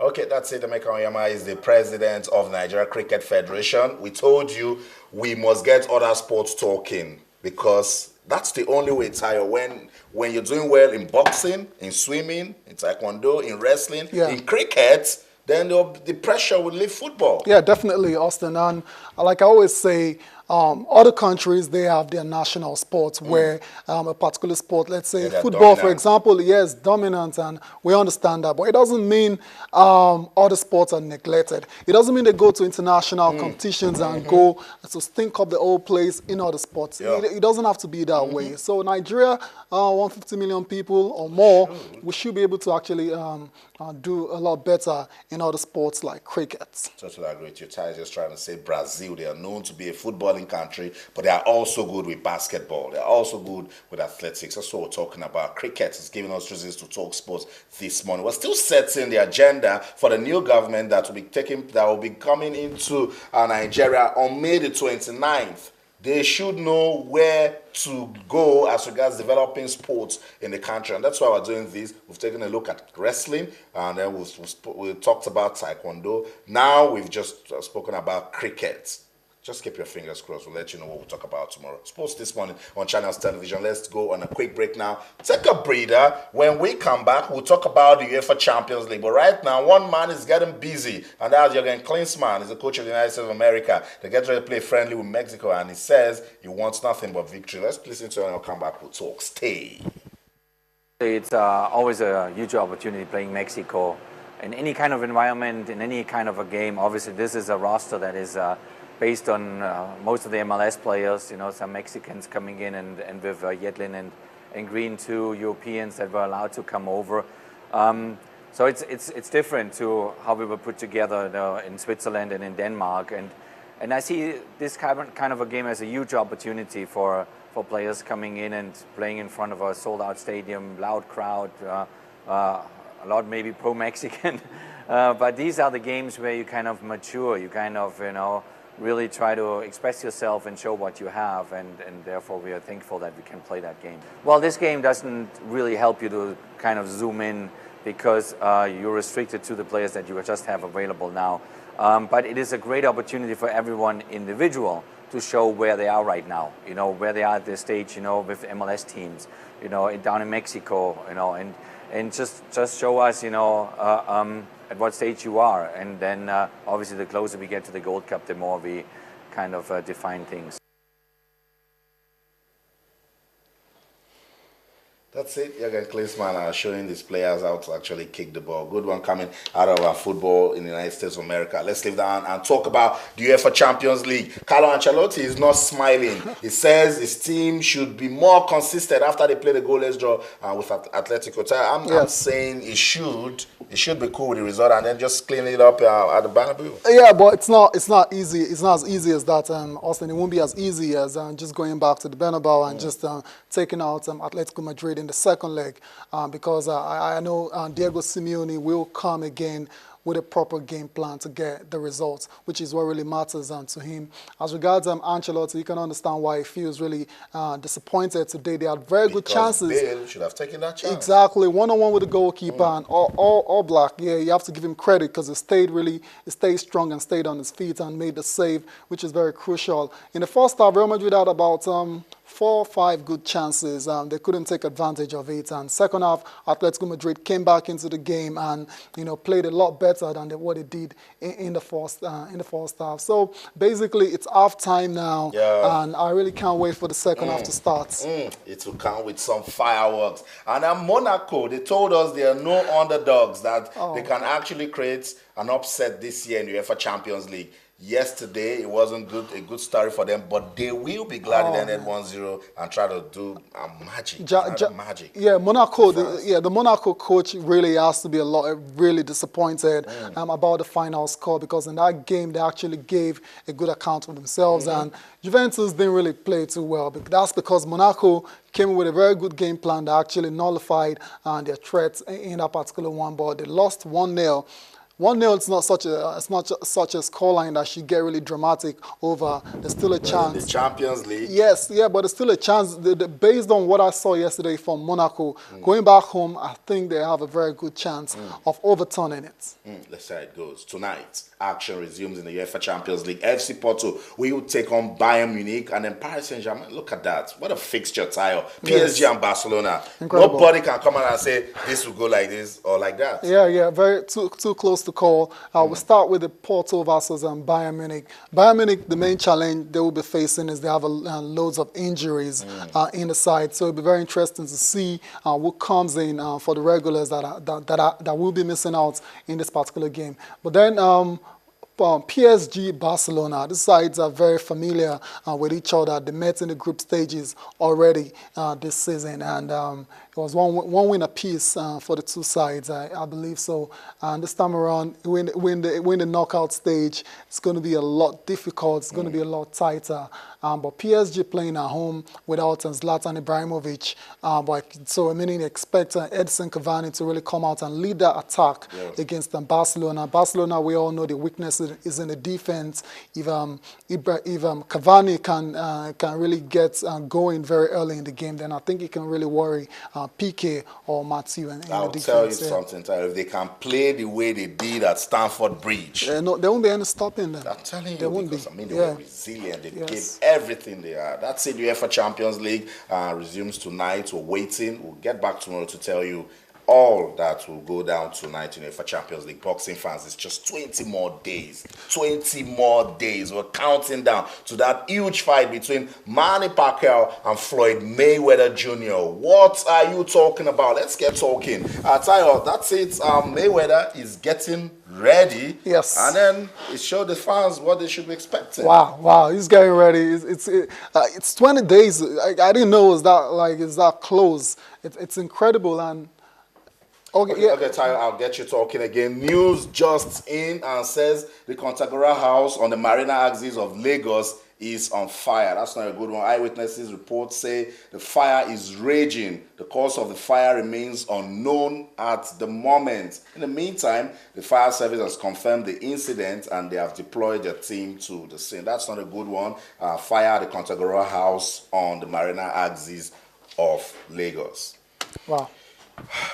Okay, that's it. Emeka Onyema is the president of Nigeria Cricket Federation. We told you we must get other sports talking because that's the only way, Tayo. When you're doing well in boxing, in swimming, in taekwondo, in wrestling, Yeah. in cricket, then the pressure will leave football. Yeah, definitely, Austin. And like I always say, other countries, they have their national sports where a particular sport, let's Yeah, say they're football, for dominant. example, yes, dominant, and we understand that. But it doesn't mean other sports are neglected. It doesn't mean they go to international competitions and go to stink up the whole place in other sports. Yeah. It doesn't have to be that way. So Nigeria, 150 million people or more, we should be able to actually do a lot better in other sports like cricket. Totally agree with you. Ty is just trying to say Brazil, they are known to be a footballing country, but they are also good with basketball. They are also good with athletics. That's what we're talking about. Cricket is giving us reasons to talk sports this morning. We're still setting the agenda for the new government that will be coming into Nigeria on May the 29th. They should know where to go as regards developing sports in the country. And that's why we're doing this. We've taken a look at wrestling, and then we talked about taekwondo. Now we've just spoken about cricket. Just keep your fingers crossed. We'll let you know what we'll talk about tomorrow. Sports this morning on Channels Television. Let's go on a quick break now. Take a breather. When we come back, we'll talk about the UEFA Champions League. But right now, one man is getting busy, and that's Jurgen Klinsmann. He's the coach of the United States of America. They get ready to play friendly with Mexico, and he says he wants nothing but victory. Let's listen to it and we'll come back. We'll talk. Stay. It's always a huge opportunity playing Mexico in any kind of environment, in any kind of a game. Obviously, this is a roster that is based on most of the MLS players. You know, some Mexicans coming in, and with Yedlin and Green, two Europeans that were allowed to come over. So it's different to how we were put together in Switzerland and in Denmark. And I see this kind of a game as a huge opportunity for players coming in and playing in front of a sold-out stadium, loud crowd, a lot maybe pro-Mexican. But these are the games where you kind of mature, you kind of, really try to express yourself and show what you have, and therefore we are thankful that we can play that game. Well, this game doesn't really help you to kind of zoom in because you're restricted to the players that you just have available now. But it is a great opportunity for everyone individual to show where they are right now, where they are at this stage, with MLS teams, down in Mexico, and just show us, at what stage you are. And then obviously the closer we get to the Gold Cup, the more we kind of define things. That's it. Jurgen Klinsmann are showing these players how to actually kick the ball. Good one coming out of our football in the United States of America. Let's leave that and talk about the UEFA Champions League. Carlo Ancelotti is not smiling. He says his team should be more consistent after they play the goalless draw with Atletico. I'm saying he should be cool with the result and then just clean it up at the Bernabeu. Yeah, but it's not easy. It's not as easy as that, Austin. It won't be as easy as just going back to the Bernabeu and just taking out Atletico Madrid in the second leg, because I know Diego Simeone will come again with a proper game plan to get the results, which is what really matters to him. As regards Ancelotti, you can understand why he feels really disappointed today. They had very good chances. Bale should have taken that chance. Exactly, one-on-one with the goalkeeper, and all black. Yeah, you have to give him credit because he stayed strong and stayed on his feet and made the save, which is very crucial. In the first half, Real Madrid had about 4 or 5 good chances. They couldn't take advantage of it. And second half, Atletico Madrid came back into the game and played a lot better than what they did in the first half. So basically, it's half time now, and I really can't wait for the second half to start. It will come with some fireworks. And at Monaco, they told us there are no underdogs, that they can actually create an upset this year in the UEFA Champions League. Yesterday, it wasn't a good story for them, but they will be glad it ended 1-0 and try to do magic. Yeah, Monaco. The Monaco coach really has to be really disappointed about the final score, because in that game they actually gave a good account of themselves, and Juventus didn't really play too well. But that's because Monaco came with a very good game plan that actually nullified their threats in that particular one, but they lost 1-0. 1-0, it's not such a scoreline that should get really dramatic over. There's still a chance. The Champions League. Yes, yeah, but there's still a chance. Based on what I saw yesterday from Monaco, going back home, I think they have a very good chance of overturning it. Let's see how it goes. Tonight, action resumes in the UEFA Champions League. FC Porto will take on Bayern Munich, and then Paris Saint-Germain. Look at that. What a fixture tile. PSG and Barcelona. Incredible. Nobody can come out and say this will go like this or like that. Yeah, very too close to call. We'll start with the Porto versus Bayern Munich. Bayern Munich, the main challenge they will be facing is they have loads of injuries in the side, so it'll be very interesting to see who comes in for the regulars that will be missing out in this particular game. But then PSG, Barcelona, these sides are very familiar with each other. They met in the group stages already this season, and it was one win apiece for the two sides, I believe so. And this time around, when the knockout stage, it's going to be a lot difficult. It's going to be a lot tighter. But PSG playing at home without Zlatan Ibrahimovic, so meaning expect Edison Cavani to really come out and lead that attack against Barcelona. Barcelona, we all know the weakness is in the defense. If Cavani can really get going very early in the game, then I think he can really worry Piqué or Mathieu in the defense. I'll tell you something, Tyler. If they can play the way they did at Stamford Bridge, no, there won't be any stopping them. I'm telling you, there won't because, be. I mean, they were resilient. They gave everything they are. That's it. UEFA Champions League resumes tonight. We're waiting. We'll get back tomorrow to tell you all that will go down tonight in UEFA Champions League. Boxing fans, it's just 20 more days. 20 more days. We're counting down to that huge fight between Manny Pacquiao and Floyd Mayweather Jr. What are you talking about? Let's get talking. Tayo, that's it. Mayweather is getting ready. Yes. And then it showed the fans what they should be expecting. Wow, he's getting ready. It's 20 days. I didn't know it's that close. It's incredible. And Okay, Tyler, I'll get you talking again. News just in and says the Kontagora house on the Marina axis of Lagos is on fire. That's not a good one. Eyewitnesses reports say the fire is raging. The cause of the fire remains unknown at the moment. In the meantime, the fire service has confirmed the incident and they have deployed their team to the scene. That's not a good one. Fire at the Kontagora house on the Marina axis of Lagos. Wow.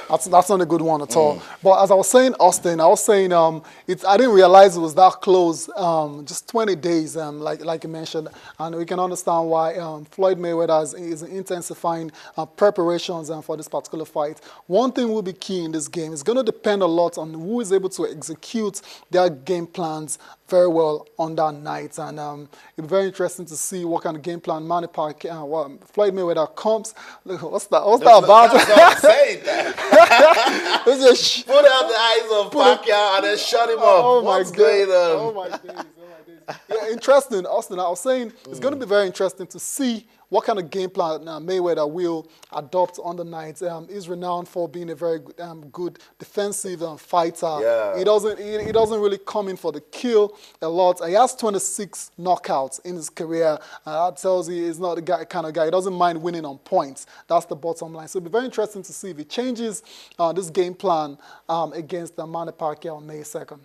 That's not a good one at all. But as I was saying, Austin, I didn't realize it was that close. Just 20 days, like you mentioned, and we can understand why Floyd Mayweather is intensifying preparations for this particular fight. One thing will be key in this game. It's going to depend a lot on who is able to execute their game plans very well on that night, and it'll be very interesting to see what kind of game plan Manny Pacquiao, Floyd Mayweather comes. Look, what's that about? That's what I'm saying. Put out the eyes of Pacquiao and then shut him up. What's going on? Oh my days. Yeah, interesting, Austin. I was saying it's going to be very interesting to see what kind of game plan Mayweather will adopt on the night. He's renowned for being a very good defensive fighter. Yeah. He doesn't really come in for the kill a lot. He has 26 knockouts in his career. That tells you he's not the kind of guy. He doesn't mind winning on points. That's the bottom line. So it'll be very interesting to see if he changes this game plan against Manny Pacquiao on May 2nd.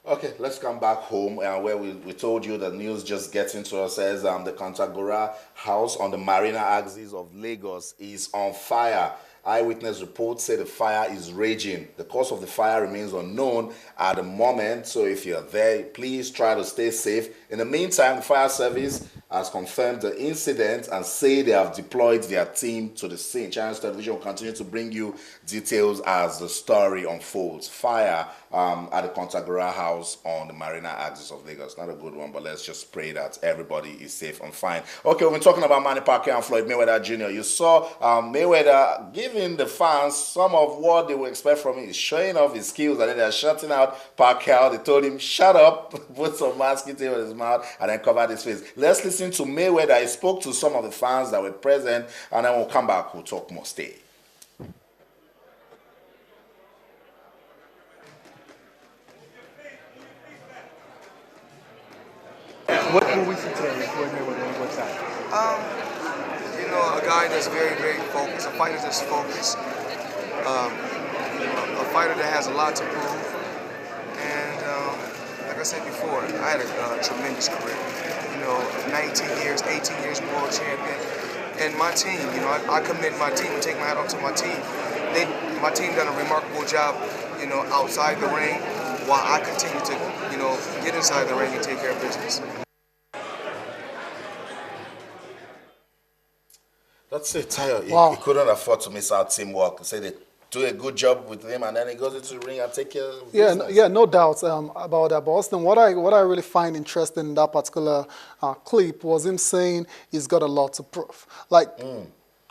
Okay, let's come back home where we told you the news just getting to us says the Kontagora house on the Marina axis of Lagos is on fire. Eyewitness reports say the fire is raging. The cause of the fire remains unknown at the moment, so if you're there, please try to stay safe. In the meantime, the fire service has confirmed the incident and say they have deployed their team to the scene. Channels Television will continue to bring you details as the story unfolds. Fire at the Kontagora house on the Marina axis of Lagos. Not a good one, but let's just pray that everybody is safe and fine. Okay, we've been talking about Manny Pacquiao and Floyd Mayweather Jr. You saw Mayweather giving the fans some of what they would expect from him. He's showing off his skills, and then they're shutting out Pacquiao. They told him, shut up, put some masking tape on his mouth, and then cover his face. Let's listen to Mayweather. He spoke to some of the fans that were present, and then we'll come back. We'll talk more. Stay. What will we see today with Floyd Mayweather? What's that? A guy that's very, very focused, a fighter that's focused, a fighter that has a lot to prove. said before, I had a tremendous career. 19 years, 18 years world champion. And my team, I commend my team and take my hat off to my team. My team done a remarkable job, outside the ring, while I continue to, get inside the ring and take care of business. That's it, Tayo. Wow. He couldn't afford to miss out teamwork. Say they do a good job with him, and then he goes into the ring and take care of business. Yeah, no doubt about that. But Austin, what I really find interesting in that particular clip was him saying he's got a lot to prove. Like,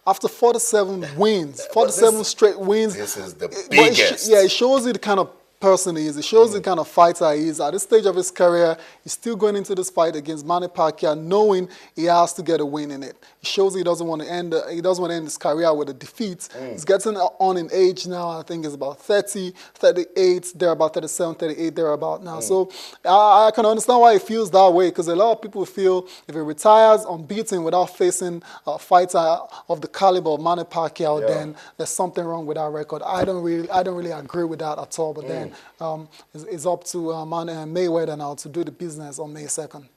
after 47 wins, 47 straight wins. This is the biggest. It shows you the kind of person he is. It shows the kind of fighter he is. At this stage of his career, he's still going into this fight against Manny Pacquiao, knowing he has to get a win in it. It shows he doesn't want to end. He doesn't want to end his career with a defeat. He's getting on in age now. I think it's about 30, 38. They're about 37, 38. They're about now. So I can understand why he feels that way, because a lot of people feel if he retires unbeaten without facing a fighter of the caliber of Manny Pacquiao, then there's something wrong with that record. I don't really agree with that at all. But then it's up to Mayweather now to do the business on May 2nd.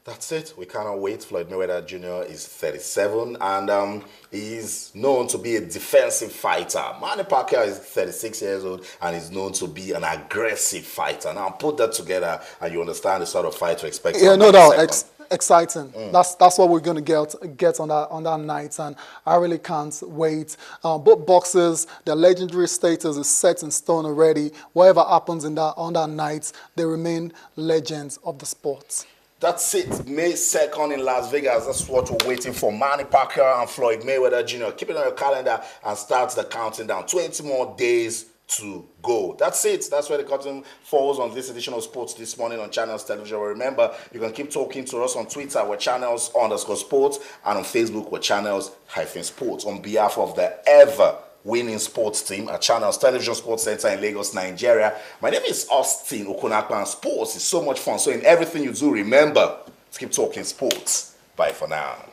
That's it. We cannot wait. Floyd Mayweather Jr. is 37, and he's known to be a defensive fighter. Manny Pacquiao is 36 years old, and is known to be an aggressive fighter. Now, put that together, and you understand the sort of fight to expect. Yeah, no doubt. Exciting. That's what we're going to get on that night, and I really can't wait. Both boxers, their legendary status is set in stone already. Whatever happens on that night, they remain legends of the sport. That's it. May 2nd in Las Vegas. That's what we're waiting for. Manny Pacquiao and Floyd Mayweather Jr. Keep it on your calendar and start the counting down. 20 more days to go. That's it. That's where the curtain falls on this edition of Sports This Morning on Channels Television. Remember, you can keep talking to us on Twitter, we're Channels_Sports, and on Facebook, we're Channels-Sports. On behalf of the ever-winning sports team at Channels Television Sports Center in Lagos, Nigeria, my name is Austin Okunakpa, and sports is so much fun. So in everything you do, remember to keep talking sports. Bye for now.